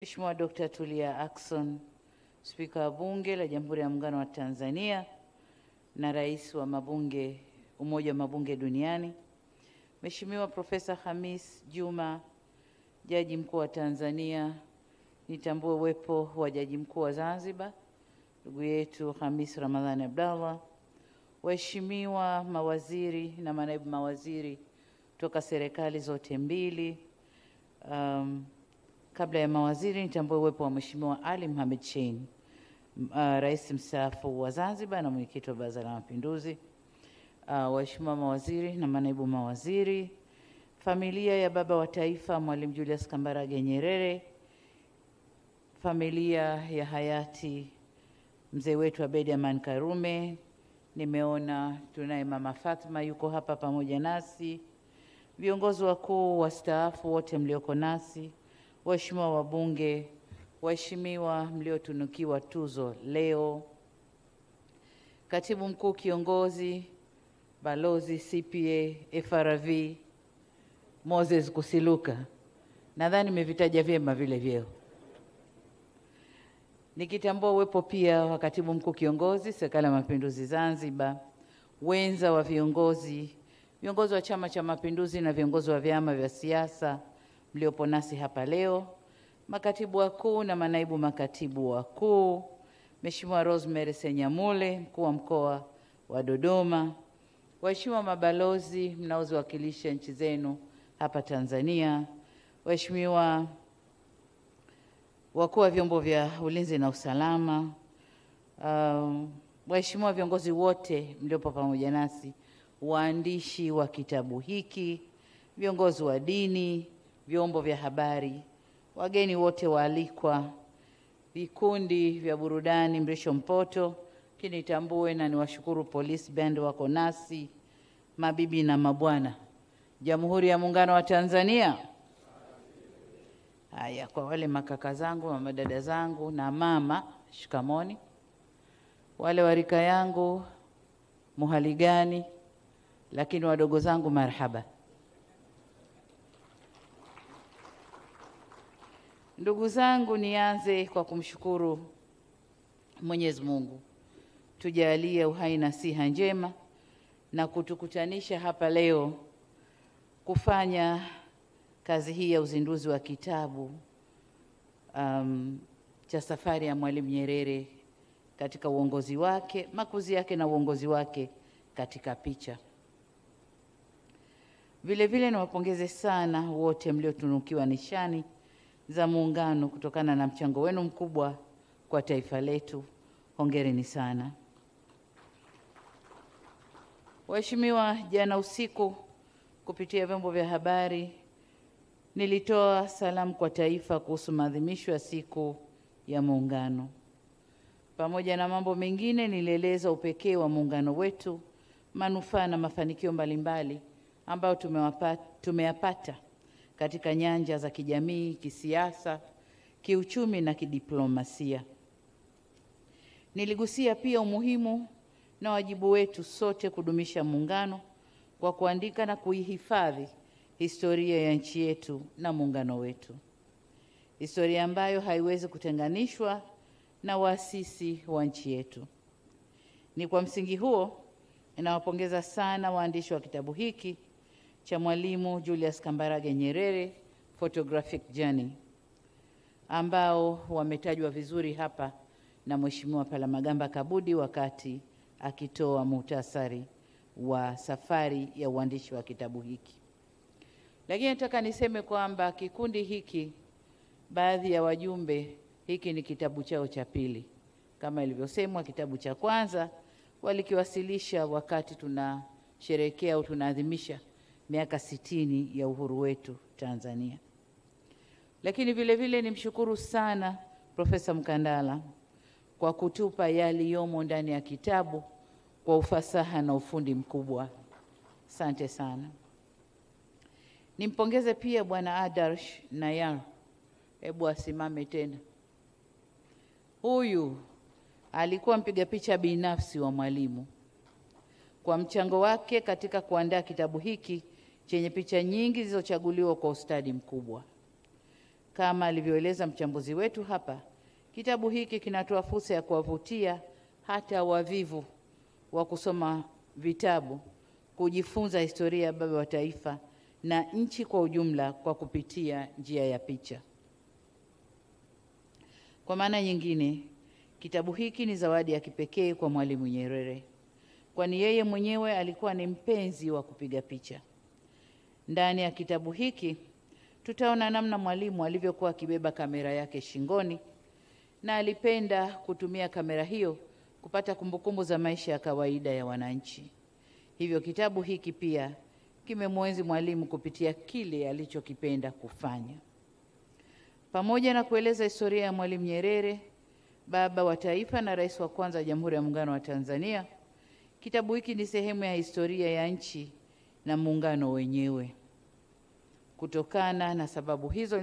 Mheshimiwa Dr. Tulia Ackson, Spika wa Bunge la Jamhuri ya Muungano wa Tanzania na Rais wa Umoja wa Mabunge Duniani, Mheshimiwa Profesa Khamis Juma, Jaji Mkuu wa Tanzania, nitambue uwepo wa Jaji Mkuu wa Zanzibar, ndugu yetu Khamis Ramadhani Abdallah, waheshimiwa mawaziri na manaibu mawaziri kutoka serikali zote mbili. Kabla ya mawaziri, nitambue uwepo wa Mheshimiwa Ali Mohamed Shein, Rais mstaafu wa Zanzibar na mwenyekiti wa Baraza la Mapinduzi, waheshimiwa mawaziri na manaibu mawaziri, familia ya baba wa taifa Mwalimu Julius Kambarage Nyerere, familia ya hayati mzee wetu Abeid Aman Karume. Nimeona tunaye Mama Fatma yuko hapa pamoja nasi, viongozi wakuu wastaafu wote mlioko nasi, waheshimiwa wabunge, waheshimiwa mliotunukiwa tuzo leo, Katibu Mkuu Kiongozi, Balozi CPA FRV Moses Kusiluka. Nadhani nimevitaja vyema vile vyeo. Nikitambua uwepo pia wa Katibu Mkuu Kiongozi Serikali ya Mapinduzi Zanzibar, wenza wa viongozi wa Chama cha Mapinduzi na viongozi wa vyama vya siasa mliopo nasi hapa leo, makatibu wakuu na manaibu makatibu wakuu, Mheshimiwa Rosemary Senyamule, mkuu wa mkoa wa Dodoma, waheshimiwa mabalozi mnaoziwakilisha nchi zenu hapa Tanzania, waheshimiwa wakuu wa vyombo vya ulinzi na usalama, waheshimiwa viongozi wote mliopo pamoja nasi, waandishi wa kitabu hiki, viongozi wa dini, vyombo vya habari, wageni wote waalikwa, vikundi vya burudani Mrisho Mpoto, kinitambue na niwashukuru Police Band wako nasi, mabibi na mabwana, Jamhuri ya Muungano wa Tanzania. Haya, kwa wale makaka zangu, mama dada zangu na mama, shikamoni. Wale warika yangu, muhali gani, lakini wadogo zangu marhaba. Ndugu zangu, nianze kwa kumshukuru Mwenyezi Mungu tujalie uhai na siha njema na kutukutanisha hapa leo kufanya kazi hii ya uzinduzi wa kitabu cha safari ya Mwalimu Nyerere katika uongozi wake, makuzi yake na uongozi wake katika picha. Vile vile nawapongeze sana wote mliotunukiwa nishani za Muungano kutokana na mchango wenu mkubwa kwa taifa letu. Hongereni sana. Waheshimiwa, jana usiku kupitia vyombo vya habari nilitoa salamu kwa taifa kuhusu maadhimisho ya siku ya Muungano. Pamoja na mambo mengine, nilieleza upekee wa muungano wetu, manufaa na mafanikio mbalimbali ambayo tumeyapata katika nyanja za kijamii, kisiasa, kiuchumi na kidiplomasia. Niligusia pia umuhimu na wajibu wetu sote kudumisha muungano kwa kuandika na kuihifadhi historia ya nchi yetu na muungano wetu, historia ambayo haiwezi kutenganishwa na waasisi wa nchi yetu. Ni kwa msingi huo ninawapongeza sana waandishi wa kitabu hiki cha Mwalimu Julius Kambarage Nyerere Photographic Journey, ambao wametajwa vizuri hapa na Mheshimiwa Palamagamba Kabudi wakati akitoa muhtasari wa safari ya uandishi wa kitabu hiki. Lakini nataka niseme kwamba kikundi hiki, baadhi ya wajumbe, hiki ni kitabu chao cha pili. Kama ilivyosemwa, kitabu cha kwanza walikiwasilisha wakati tunasherehekea au tunaadhimisha miaka 60 ya uhuru wetu Tanzania. Lakini vile vile nimshukuru sana Profesa Mkandala kwa kutupa yaliyomo ndani ya kitabu kwa ufasaha na ufundi mkubwa. Asante sana. Nimpongeze pia Bwana Adarsh Nayar. Hebu asimame tena. Huyu alikuwa mpiga picha binafsi wa Mwalimu, kwa mchango wake katika kuandaa kitabu hiki chenye picha nyingi zilizochaguliwa kwa ustadi mkubwa. Kama alivyoeleza mchambuzi wetu hapa, kitabu hiki kinatoa fursa ya kuwavutia hata wavivu wa kusoma vitabu kujifunza historia ya baba wa taifa na nchi kwa ujumla kwa kupitia njia ya picha. Kwa maana nyingine, kitabu hiki ni zawadi ya kipekee kwa Mwalimu Nyerere, kwani yeye mwenyewe alikuwa ni mpenzi wa kupiga picha. Ndani ya kitabu hiki tutaona namna Mwalimu alivyokuwa akibeba kamera yake shingoni, na alipenda kutumia kamera hiyo kupata kumbukumbu za maisha ya kawaida ya wananchi. Hivyo kitabu hiki pia kimemwenzi Mwalimu kupitia kile alichokipenda kufanya. Pamoja na kueleza historia ya Mwalimu Nyerere, baba wa taifa na rais wa kwanza wa Jamhuri ya Muungano wa Tanzania, kitabu hiki ni sehemu ya historia ya nchi na muungano wenyewe. Kutokana na sababu hizo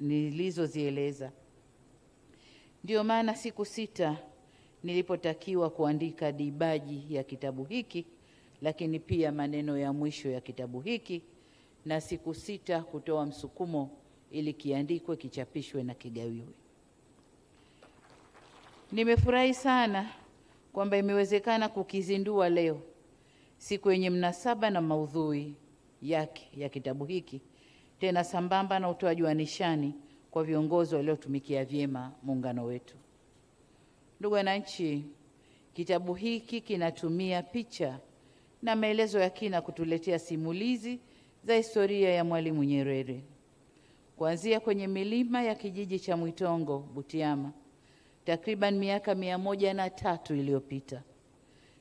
nilizozieleza, ndio maana siku 6 nilipotakiwa kuandika dibaji ya kitabu hiki, lakini pia maneno ya mwisho ya kitabu hiki, na siku 6 kutoa msukumo ili kiandikwe, kichapishwe na kigawiwe. Nimefurahi sana kwamba imewezekana kukizindua leo, siku yenye mnasaba na maudhui yake ya kitabu hiki, tena sambamba na utoaji wa nishani kwa viongozi waliotumikia vyema muungano wetu. Ndugu wananchi, kitabu hiki kinatumia picha na maelezo ya kina kutuletea simulizi za historia ya Mwalimu Nyerere, kuanzia kwenye milima ya kijiji cha Mwitongo, Butiama, takriban miaka 103 iliyopita.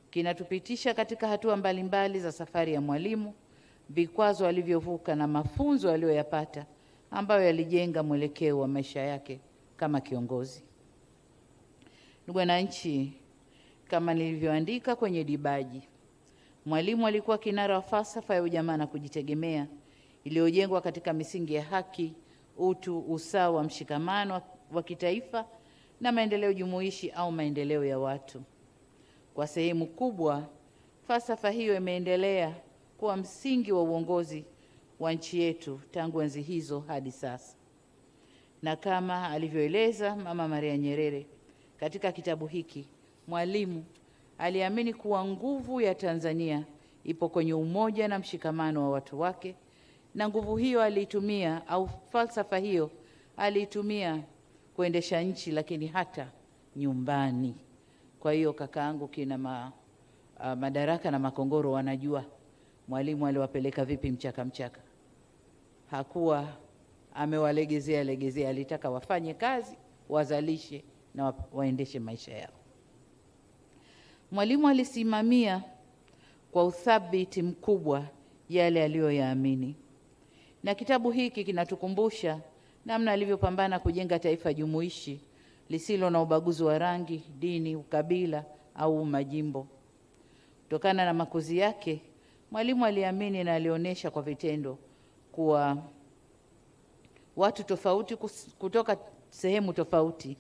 Kinatupitisha katika hatua mbalimbali za safari ya Mwalimu, vikwazo alivyovuka na mafunzo aliyoyapata ambayo yalijenga mwelekeo wa maisha yake kama kiongozi. Ndugu wananchi, kama nilivyoandika kwenye dibaji, Mwalimu alikuwa kinara wa falsafa ya ujamaa na kujitegemea iliyojengwa katika misingi ya haki, utu, usawa, mshikamano wa kitaifa na maendeleo jumuishi au maendeleo ya watu. Kwa sehemu kubwa, falsafa hiyo imeendelea kuwa msingi wa uongozi wa nchi yetu tangu enzi hizo hadi sasa. Na kama alivyoeleza Mama Maria Nyerere katika kitabu hiki, Mwalimu aliamini kuwa nguvu ya Tanzania ipo kwenye umoja na mshikamano wa watu wake, na nguvu hiyo aliitumia, au falsafa hiyo aliitumia kuendesha nchi, lakini hata nyumbani. Kwa hiyo kakaangu kina Madaraka na Makongoro wanajua Mwalimu aliwapeleka vipi mchaka. Hakuwa amewalegezea, alitaka wafanye kazi, wazalishe na waendeshe maisha yao. Mwalimu alisimamia kwa uthabiti mkubwa yale aliyoyaamini. Na kitabu hiki kinatukumbusha namna alivyopambana kujenga taifa jumuishi lisilo na ubaguzi wa rangi, dini, ukabila au majimbo. Kutokana na makuzi yake, Mwalimu aliamini na alionyesha kwa vitendo kuwa watu tofauti kutoka sehemu tofauti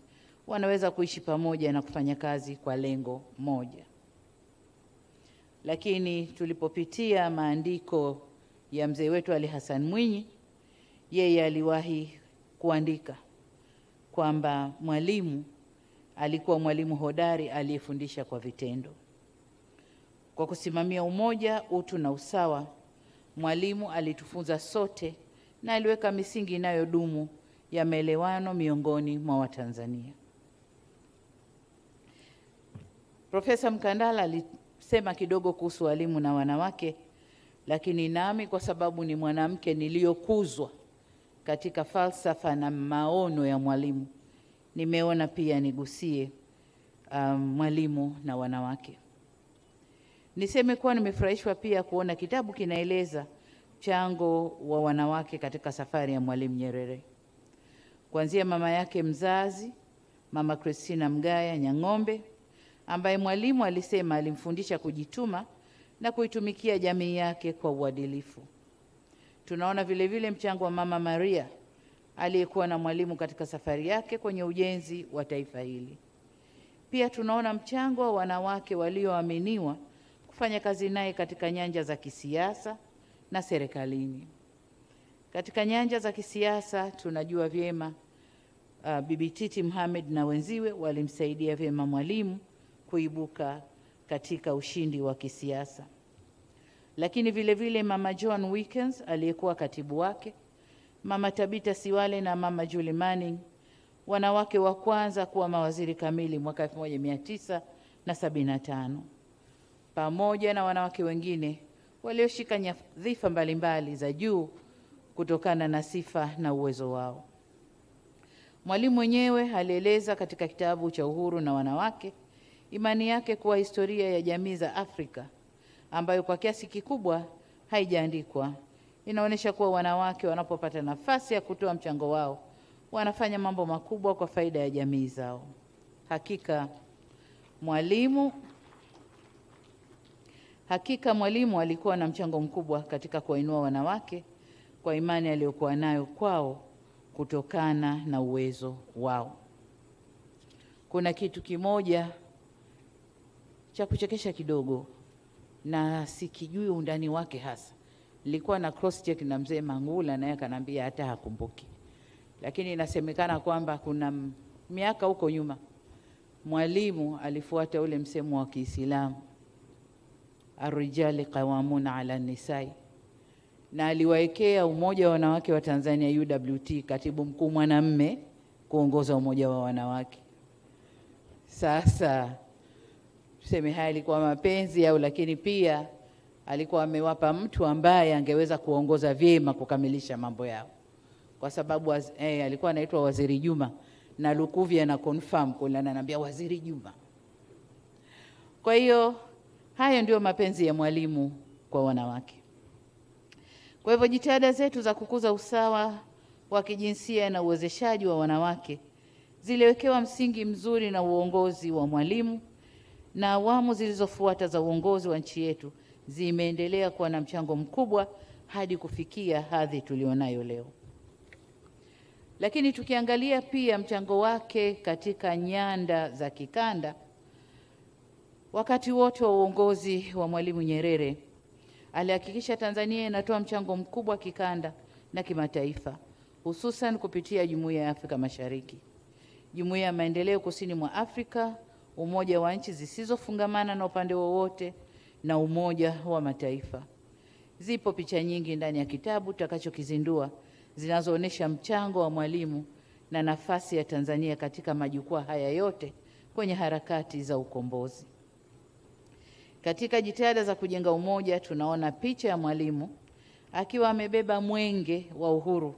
wanaweza kuishi pamoja na kufanya kazi kwa lengo moja. Lakini tulipopitia maandiko ya mzee wetu Ali Hassan Mwinyi, yeye aliwahi kuandika kwamba Mwalimu alikuwa mwalimu hodari aliyefundisha kwa vitendo. Kwa kusimamia umoja, utu na usawa, Mwalimu alitufunza sote na aliweka misingi inayodumu ya maelewano miongoni mwa Watanzania. Profesa Mkandala alisema kidogo kuhusu walimu na wanawake, lakini nami kwa sababu ni mwanamke niliyokuzwa katika falsafa na maono ya Mwalimu, nimeona pia nigusie Mwalimu na wanawake. Niseme kuwa nimefurahishwa pia kuona kitabu kinaeleza mchango wa wanawake katika safari ya Mwalimu Nyerere. Kuanzia mama yake mzazi, Mama Christina Mgaya Nyang'ombe, ambaye Mwalimu alisema alimfundisha kujituma na kuitumikia jamii yake kwa uadilifu. Tunaona vile vile mchango wa Mama Maria aliyekuwa na Mwalimu katika safari yake kwenye ujenzi wa taifa hili. Pia tunaona mchango wa wanawake walioaminiwa kufanya kazi naye katika nyanja za kisiasa na serikalini. Katika nyanja za kisiasa tunajua vyema Bibi Titi Mohamed na wenziwe walimsaidia vyema Mwalimu kuibuka katika ushindi wa kisiasa. Lakini vile vile Mama Joan Wickens aliyekuwa katibu wake, Mama Tabita Siwale na Mama Julie Manning, wanawake wa kwanza kuwa mawaziri kamili mwaka 1975, pamoja na wanawake wengine walioshika nyadhifa mbalimbali za juu kutokana na sifa na uwezo wao. Mwalimu mwenyewe alieleza katika kitabu cha Uhuru na Wanawake imani yake kuwa historia ya jamii za Afrika, ambayo kwa kiasi kikubwa haijaandikwa, inaonyesha kuwa wanawake wanapopata nafasi ya kutoa mchango wao wanafanya mambo makubwa kwa faida ya jamii zao. Hakika Mwalimu alikuwa na mchango mkubwa katika kuwainua wanawake kwa imani aliyokuwa nayo kwao kutokana na uwezo wao. Kuna kitu kimoja cha kuchekesha kidogo na sikijui undani wake hasa. Nilikuwa na cross check na mzee Mangula naye akaniambia hata hakumbuki. Lakini inasemekana kwamba kuna miaka huko nyuma Mwalimu alifuata ule msemo wa Kiislamu, Ar-rijali qawamuna ala nisai, na aliwaekea Umoja wa Wanawake wa Tanzania UWT katibu mkuu mwanamume kuongoza umoja wa wanawake. Sasa tuseme haya alikuwa mapenzi au, lakini pia alikuwa amewapa mtu ambaye angeweza kuongoza vyema kukamilisha mambo yao, kwa sababu alikuwa anaitwa Waziri Juma na Lukuvia na confirm kwa ananiambia Waziri Juma. Kwa hiyo hayo ndio mapenzi ya Mwalimu kwa wanawake. Kwa hivyo jitihada zetu za kukuza usawa wa kijinsia na uwezeshaji wa wanawake ziliwekewa msingi mzuri na uongozi wa Mwalimu, na awamu zilizofuata za uongozi wa nchi yetu zimeendelea kuwa na mchango mkubwa hadi kufikia hadhi tulionayo leo. Lakini tukiangalia pia mchango wake katika nyanda za kikanda, wakati wote wa uongozi wa Mwalimu Nyerere alihakikisha Tanzania inatoa mchango mkubwa kikanda na kimataifa, hususan kupitia Jumuiya ya Afrika Mashariki, Jumuiya ya Maendeleo Kusini mwa Afrika, Umoja wa Nchi Zisizofungamana na upande wowote na Umoja wa Mataifa. Zipo picha nyingi ndani ya kitabu tutakachokizindua zinazoonyesha mchango wa Mwalimu na nafasi ya Tanzania katika majukwaa haya yote kwenye harakati za ukombozi. Katika jitihada za kujenga umoja, tunaona picha ya Mwalimu akiwa amebeba mwenge wa uhuru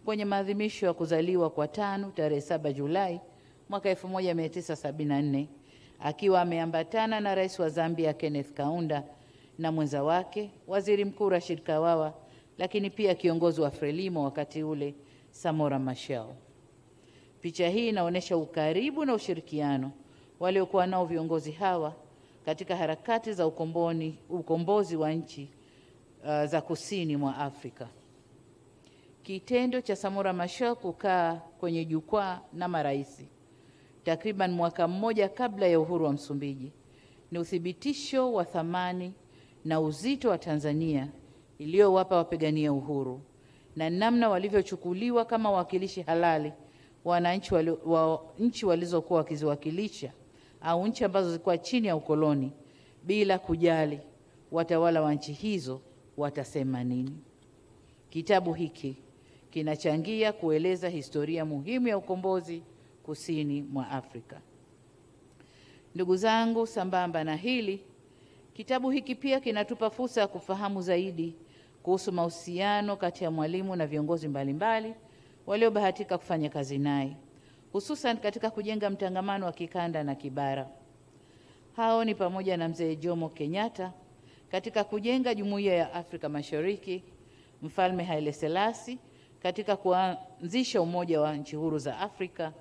kwenye maadhimisho ya kuzaliwa kwa TANU tarehe 7 Julai mwaka 1974, akiwa ameambatana na Rais wa Zambia Kenneth Kaunda na mwenza wake Waziri Mkuu Rashid Kawawa, lakini pia kiongozi wa Frelimo wakati ule Samora Machel. Picha hii inaonyesha ukaribu na ushirikiano waliokuwa nao viongozi hawa katika harakati za ukombozi wa nchi za kusini mwa Afrika. Kitendo cha Samora Machel kukaa kwenye jukwaa na marais takriban mwaka mmoja kabla ya uhuru wa Msumbiji ni uthibitisho wa thamani na uzito wa Tanzania iliyowapa wapigania uhuru na namna walivyochukuliwa kama wawakilishi halali wananchi wa nchi walizokuwa wakiziwakilisha au nchi ambazo zilikuwa chini ya ukoloni, bila kujali watawala wa nchi hizo watasema nini. Kitabu hiki kinachangia kueleza historia muhimu ya ukombozi kusini mwa Afrika. Ndugu zangu, sambamba na hili, kitabu hiki pia kinatupa fursa ya kufahamu zaidi kuhusu mahusiano kati ya Mwalimu na viongozi mbalimbali waliobahatika kufanya kazi naye, hususan katika kujenga mtangamano wa kikanda na kibara. Hao ni pamoja na Mzee Jomo Kenyatta katika kujenga Jumuiya ya Afrika Mashariki, Mfalme Haile Selassie katika kuanzisha Umoja wa Nchi Huru za Afrika,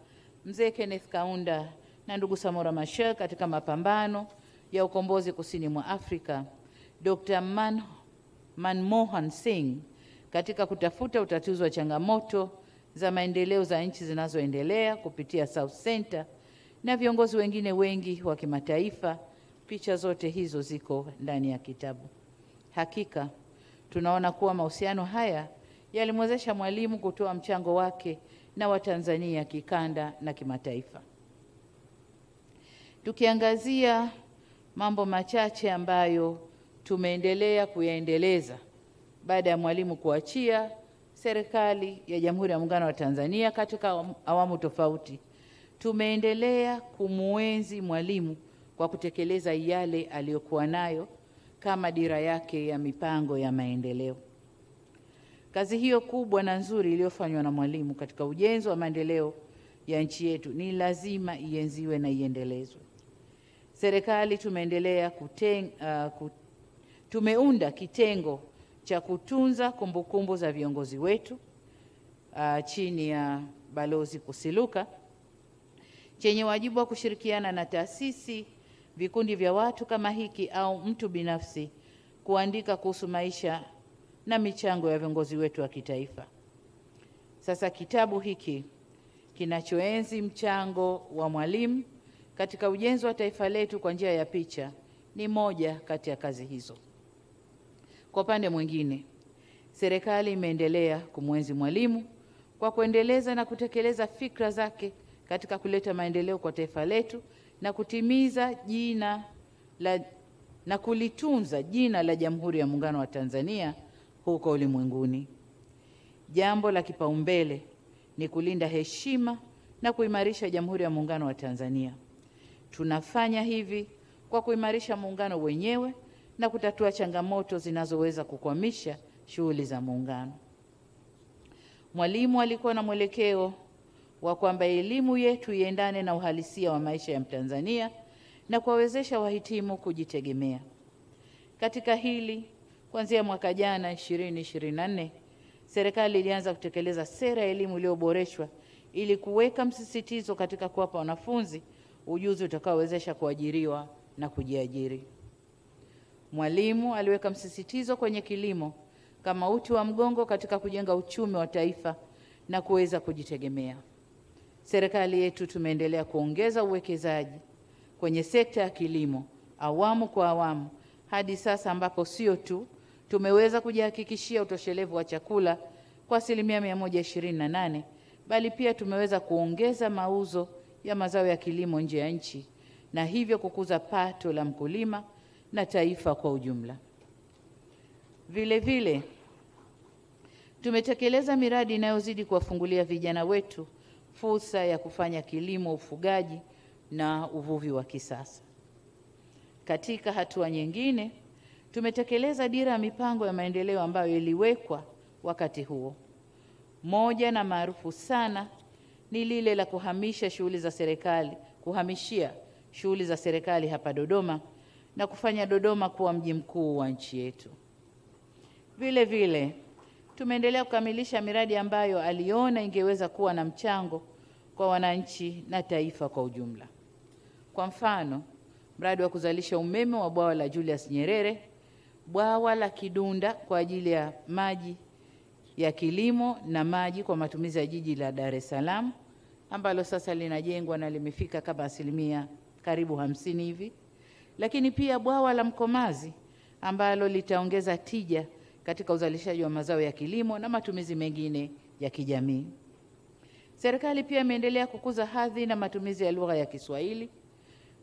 Mzee Kenneth Kaunda na ndugu Samora Machel katika mapambano ya ukombozi kusini mwa Afrika, Dr. Manmohan Singh katika kutafuta utatuzi wa changamoto za maendeleo za nchi zinazoendelea kupitia South Center, na viongozi wengine wengi wa kimataifa. Picha zote hizo ziko ndani ya kitabu. Hakika tunaona kuwa mahusiano haya yalimwezesha Mwalimu kutoa mchango wake na Watanzania kikanda na kimataifa. Tukiangazia mambo machache ambayo tumeendelea kuyaendeleza baada ya Mwalimu kuachia serikali ya Jamhuri ya Muungano wa Tanzania katika awamu tofauti, tumeendelea kumuenzi Mwalimu kwa kutekeleza yale aliyokuwa nayo kama dira yake ya mipango ya maendeleo. Kazi hiyo kubwa na nzuri iliyofanywa na Mwalimu katika ujenzi wa maendeleo ya nchi yetu ni lazima ienziwe na iendelezwe. Serikali tumeunda kitengo cha kutunza kumbukumbu za viongozi wetu chini ya Balozi Kusiluka, chenye wajibu wa kushirikiana na taasisi, vikundi vya watu kama hiki au mtu binafsi kuandika kuhusu maisha na michango ya viongozi wetu wa kitaifa. Sasa kitabu hiki kinachoenzi mchango wa Mwalimu katika ujenzi wa taifa letu kwa njia ya picha ni moja kati ya kazi hizo. Kwa upande mwingine, serikali imeendelea kumwenzi Mwalimu kwa kuendeleza na kutekeleza fikra zake katika kuleta maendeleo kwa taifa letu na kutimiza na kulitunza jina la Jamhuri ya Muungano wa Tanzania huko ulimwenguni. Jambo la kipaumbele ni kulinda heshima na kuimarisha Jamhuri ya Muungano wa Tanzania. Tunafanya hivi kwa kuimarisha muungano wenyewe na kutatua changamoto zinazoweza kukwamisha shughuli za muungano. Mwalimu alikuwa na mwelekeo wa kwamba elimu yetu iendane na uhalisia wa maisha ya Mtanzania na kuwawezesha wahitimu kujitegemea. Katika hili, kuanzia mwaka jana 2024, serikali ilianza kutekeleza sera ya elimu iliyoboreshwa ili kuweka msisitizo katika kuwapa wanafunzi ujuzi utakaowezesha kuajiriwa na kujiajiri. Mwalimu aliweka msisitizo kwenye kilimo kama uti wa mgongo katika kujenga uchumi wa taifa na kuweza kujitegemea. Serikali yetu tumeendelea kuongeza uwekezaji kwenye sekta ya kilimo awamu kwa awamu hadi sasa, ambapo sio tu tumeweza kujihakikishia utoshelevu wa chakula kwa 128%, bali pia tumeweza kuongeza mauzo ya mazao ya kilimo nje ya nchi na hivyo kukuza pato la mkulima na taifa kwa ujumla. Vile vile, tumetekeleza miradi inayozidi kuwafungulia vijana wetu fursa ya kufanya kilimo, ufugaji na uvuvi wa kisasa. Katika hatua nyingine, tumetekeleza dira ya mipango ya maendeleo ambayo iliwekwa wakati huo. Moja na maarufu sana ni lile la kuhamishia shughuli za serikali hapa Dodoma na kufanya Dodoma kuwa mji mkuu wa nchi yetu. Vile vile, tumeendelea kukamilisha miradi ambayo aliona ingeweza kuwa na mchango kwa wananchi na taifa kwa ujumla. Kwa mfano, mradi wa kuzalisha umeme wa bwawa la Julius Nyerere, bwawa la Kidunda kwa ajili ya maji ya kilimo na maji kwa matumizi ya jiji la Dar es Salaam, ambalo sasa linajengwa na limefika kama asilimia karibu 50 hivi. Lakini pia bwawa la Mkomazi ambalo litaongeza tija katika uzalishaji wa mazao ya kilimo na matumizi mengine ya kijamii. Serikali pia imeendelea kukuza hadhi na matumizi ya lugha ya Kiswahili.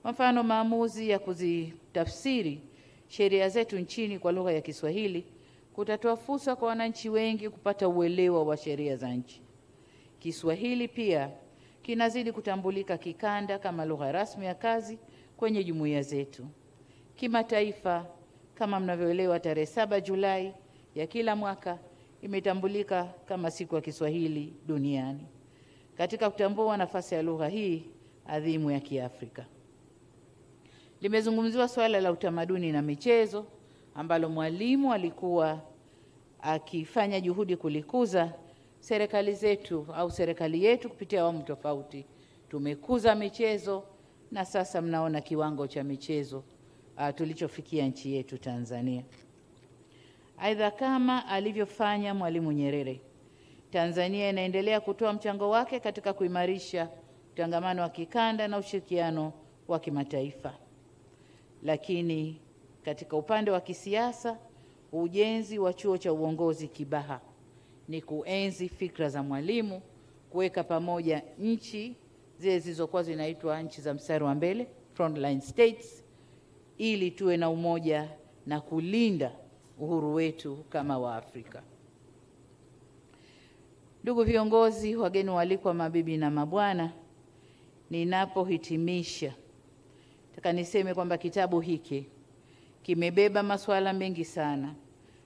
Kwa mfano, maamuzi ya kuzitafsiri sheria zetu nchini kwa lugha ya Kiswahili kutatoa fursa kwa wananchi wengi kupata uelewa wa sheria za nchi. Kiswahili pia kinazidi kutambulika kikanda kama lugha rasmi ya kazi kwenye jumuiya zetu. Kimataifa, kama mnavyoelewa, tarehe 7 Julai ya kila mwaka imetambulika kama siku ya Kiswahili duniani, katika kutambua nafasi ya lugha hii adhimu ya Kiafrika. Limezungumziwa swala la utamaduni na michezo ambalo Mwalimu alikuwa akifanya juhudi kulikuza. Serikali yetu kupitia awamu tofauti tumekuza michezo na sasa mnaona kiwango cha michezo tulichofikia nchi yetu Tanzania. Aidha, kama alivyofanya Mwalimu Nyerere, Tanzania inaendelea kutoa mchango wake katika kuimarisha utangamano wa kikanda na ushirikiano wa kimataifa. Lakini katika upande wa kisiasa, ujenzi wa chuo cha uongozi Kibaha ni kuenzi fikra za Mwalimu, kuweka pamoja nchi zile zilizokuwa zinaitwa nchi za mstari wa mbele, frontline states, ili tuwe na umoja na kulinda uhuru wetu kama Waafrika. Ndugu viongozi, wageni waalikwa, mabibi na mabwana, ninapohitimisha nataka niseme kwamba kitabu hiki kimebeba masuala mengi sana,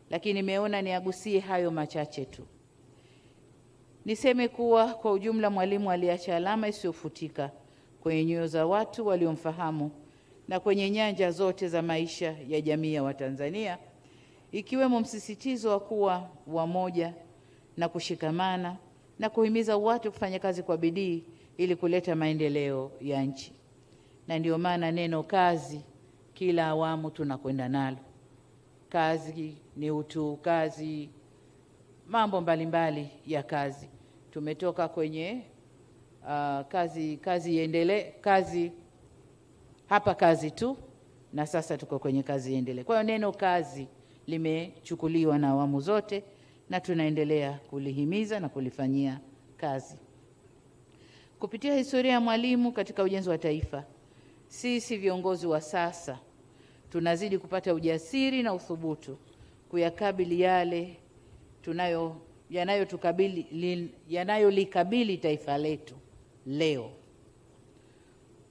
lakini nimeona niagusie hayo machache tu. Niseme kuwa kwa ujumla Mwalimu aliacha alama isiyofutika kwenye nyoyo za watu waliomfahamu na kwenye nyanja zote za maisha ya jamii ya Watanzania, ikiwemo msisitizo wa kuwa wamoja na kushikamana na kuhimiza watu kufanya kazi kwa bidii ili kuleta maendeleo ya nchi. Na ndio maana neno kazi kila awamu tunakwenda nalo. Kazi ni utu, kazi, mambo mbalimbali ya kazi. Tumetoka kwenye kazi iendelee, kazi hapa kazi tu, na sasa tuko kwenye kazi iendelee. Kwa hiyo neno kazi limechukuliwa na awamu zote na tunaendelea kulihimiza na kulifanyia kazi. Kupitia historia ya Mwalimu katika ujenzi wa taifa, sisi viongozi wa sasa tunazidi kupata ujasiri na uthubutu kuyakabili yale yanayolikabili taifa letu leo.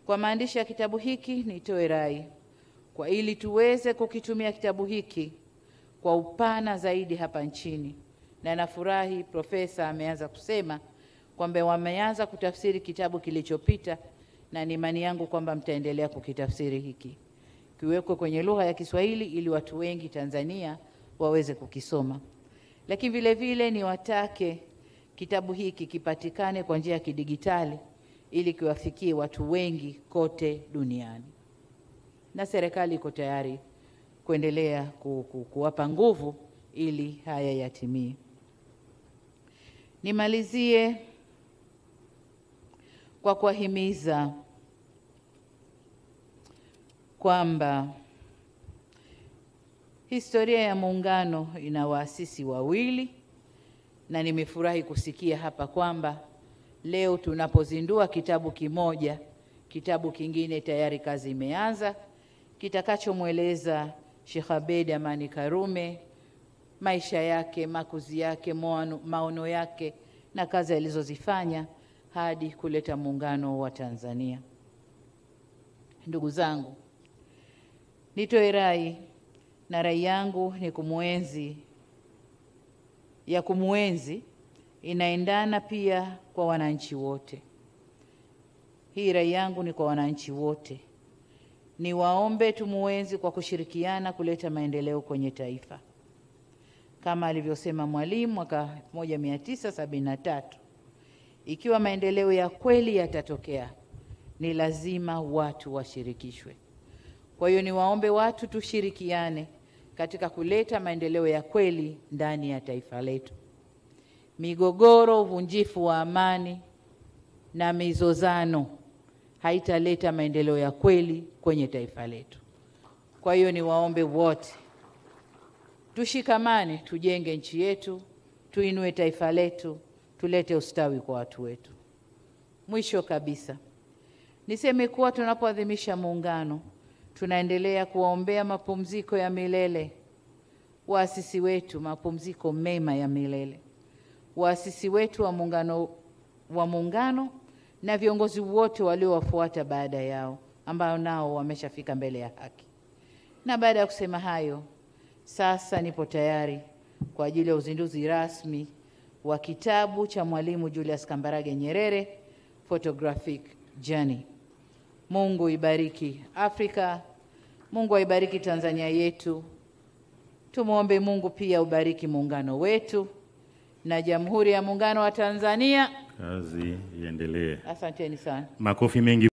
Kwa maandishi ya kitabu hiki nitoe rai kwa ili tuweze kukitumia kitabu hiki kwa upana zaidi hapa nchini, na nafurahi Profesa ameanza kusema kwamba wameanza kutafsiri kitabu kilichopita, na ni imani yangu kwamba mtaendelea kukitafsiri hiki kiwekwe kwenye lugha ya Kiswahili ili watu wengi Tanzania waweze kukisoma. Lakini vile vile niwatake kitabu hiki kipatikane kwa njia ya kidigitali ili kiwafikie watu wengi kote duniani. Na serikali iko tayari kuendelea kuwapa nguvu ili haya yatimie. Nimalizie kwa kuwahimiza kwamba historia ya Muungano ina waasisi wawili, na nimefurahi kusikia hapa kwamba leo tunapozindua kitabu kimoja, kitabu kingine tayari kazi imeanza, kitakachomweleza Sheikh Abeid Amani Karume, maisha yake, makuzi yake, maono yake na kazi alizozifanya hadi kuleta muungano wa Tanzania. Ndugu zangu, nitoe rai, na rai yangu ni kumuenzi inaendana pia kwa wananchi wote. Hii rai yangu ni kwa wananchi wote. Niwaombe tumuenzi kwa kushirikiana kuleta maendeleo kwenye taifa. Kama alivyosema Mwalimu mwaka 1973, ikiwa maendeleo ya kweli yatatokea, ni lazima watu washirikishwe. Kwa hiyo niwaombe watu tushirikiane katika kuleta maendeleo ya kweli ndani ya taifa letu. Migogoro, uvunjifu wa amani na mizozano haitaleta maendeleo ya kweli kwenye taifa letu. Kwa hiyo niwaombe wote tushikamane, tujenge nchi yetu, tuinue taifa letu, tulete ustawi kwa watu wetu. Mwisho kabisa, niseme kuwa tunapoadhimisha Muungano, tunaendelea kuwaombea mapumziko ya milele waasisi wetu, mapumziko mema ya milele waasisi wetu wa Muungano na viongozi wote waliowafuata baada yao, ambao nao wameshafika mbele ya haki. Na baada ya kusema hayo, sasa nipo tayari kwa ajili ya uzinduzi rasmi wa kitabu cha Mwalimu Julius Kambarage Nyerere, Photographic Journey. Mungu ibariki Afrika, Mungu aibariki Tanzania yetu. Tumuombe Mungu pia ubariki muungano wetu na Jamhuri ya Muungano wa Tanzania. Kazi iendelee. Asanteni sana. Makofi mengi.